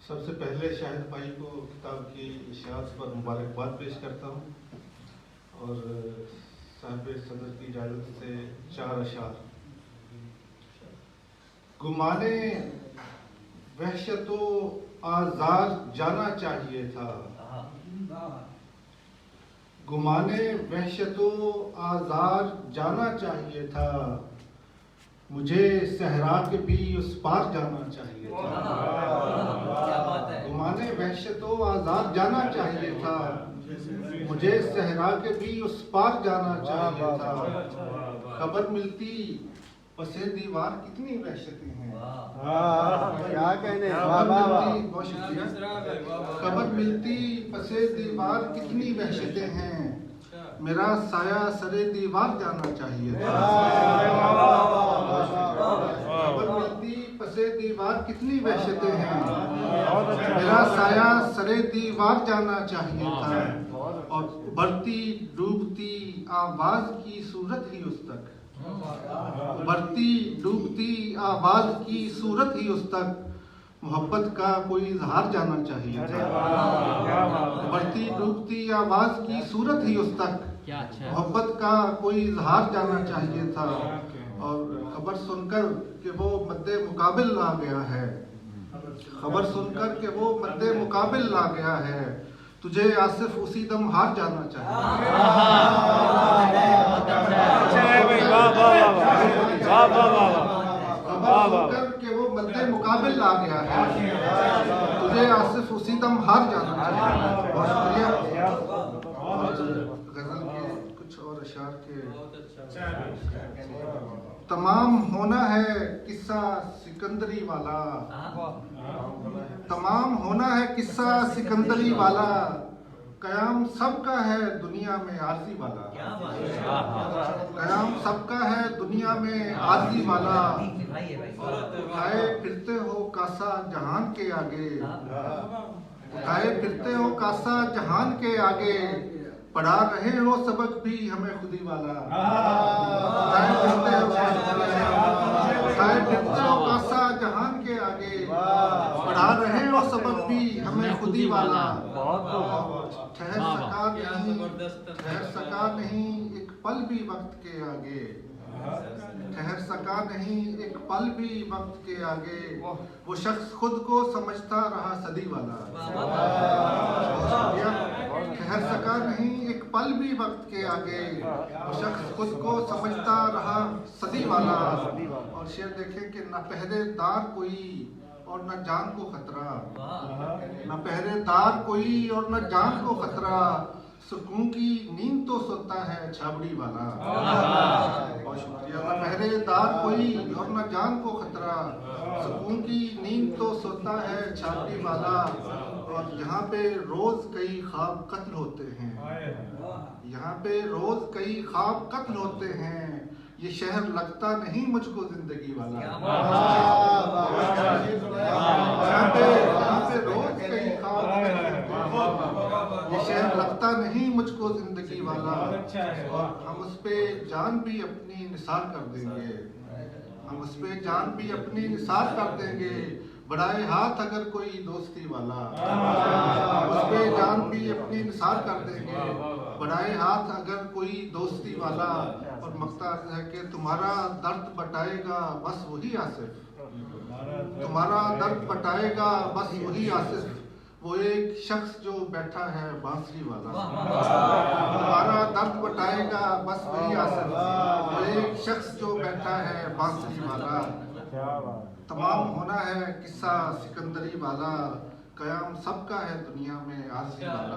سب سے پہلے شاہد بھائی کو کتاب کی اشاعت پر مبارکباد پیش کرتا ہوں اور صاحب صدر کی اجازت سے 4 اشعار۔ گمانے وحشت و آزار جانا چاہیے تھا، گمانے وحشت و آزار جانا چاہیے تھا، مجھے صحرا کے بھی اس پار جانا چاہیے تھا۔ گمانے وحشت و آزار جانا چاہیے تھا، مجھے صحرا کے بھی اس پار جانا چاہیے تھا۔ خبر ملتی پسِ دیوار کتنی وحشتیں ہیں، کیا کہنے، بہت شکریہ۔ خبر ملتی پسِ دیوار کتنی وحشتیں ہیں، میرا سایہ سرے دیوار جانا چاہیے تھا۔ خبر ملتی پسِ دیوار کتنی وحشتیں ہیں، میرا سایہ سرے دیوار جانا چاہیے تھا۔ اور بڑھتی ڈوبتی آواز کی صورت ہی اس تک، بڑھتی ڈوبتی آواز کی صورت ہی اس تک، محبت کا کوئی اظہار جانا چاہیے تھا۔ بڑھتی ڈوبتی آواز کی صورت ہی اس تک، محبت کا کوئی اظہار جانا چاہیے تھا۔ اور خبر سن کر کہ وہ مد مقابل آ گیا ہے، خبر سن کر کہ وہ مد مقابل آ گیا ہے، تجھے آصف اسی دم ہار جانا چاہیے۔ خبر سن کر کہ وہ مد مقابل آ گیا ہے، تجھے آصف اسی دم ہار جانا چاہیے۔ بہت شکریہ۔ غزل کے کچھ اور اشعار کے تمام ہونا ہے قصہ سکندری والا، تمام ہونا ہے قصہ سکندری والا، قیام سب کا ہے دنیا میں عارضی والا، قیام سب کا ہے دنیا میں عارضی والا، اٹھائے پھرتے ہو کاسا جہان کے آگے، اٹھائے پھرتے ہو کاسا جہان کے آگے، پڑھا رہے ہو سبق بھی ہمیں خودی والا، اٹھائے پھرتے ہو کاسا جہان کے آگے، پڑھا رہے ہو سبق بھی ہمیں خودی والا، ٹھہر سکا نہیں ایک پل بھی وقت کے آگے، ٹھہر سکا نہیں ایک پل بھی وقت کے آگے، وہ شخص خود کو سمجھتا رہا صدی والا، ٹھہر سکا نہیں ایک پل بھی وقت کے آگے، وہ شخص خود کو سمجھتا رہا صدی والا۔ اور شعر دیکھیں کہ نہ پہرے دار کوئی اور نہ جان کو خطرہ، نہ پہرے دار کوئی اور نہ جان کو خطرہ، سکون کی نیند تو سوتا ہے چھاوڑی والا۔ بہت شکریہ۔ نہ پہرے دار کوئی اور نہ جان کو خطرہ، سکون کی نیند تو سوتا ہے چھاوڑی والا۔ اور یہاں پہ روز کئی خواب قتل ہوتے ہیں، یہاں پہ روز کئی خواب قتل ہوتے ہیں، یہ شہر لگتا نہیں مجھ کو زندگی والا۔ یہاں پہ روز کئی خواب یہ شہر لگتا نہیں مجھ کو زندگی والا۔ اور ہم اس پہ جان بھی اپنی نثار کر دیں گے، ہم اس پہ جان بھی اپنی نثار کر دیں گے، بڑھائے ہاتھ اگر کوئی دوستی والا، ہم اس پہ جان بھی اپنی نثار کر دیں گے، بڑھائے ہاتھ اگر کوئی دوستی والا۔ اور مقطع ہے کہ تمہارا درد بٹائے گا بس وہی آصف، تمہارا درد بٹائے گا بس وہی آصف، وہ ایک شخص جو بیٹھا ہے بانسری والا، تمہارا درد بٹائے گا بس وہی آصف، وہ ایک شخص جو بیٹھا ہے بانسری والا۔ تمام ہونا ہے قصہ سکندری والا، قیام سب کا ہے دنیا میں عارضی والا۔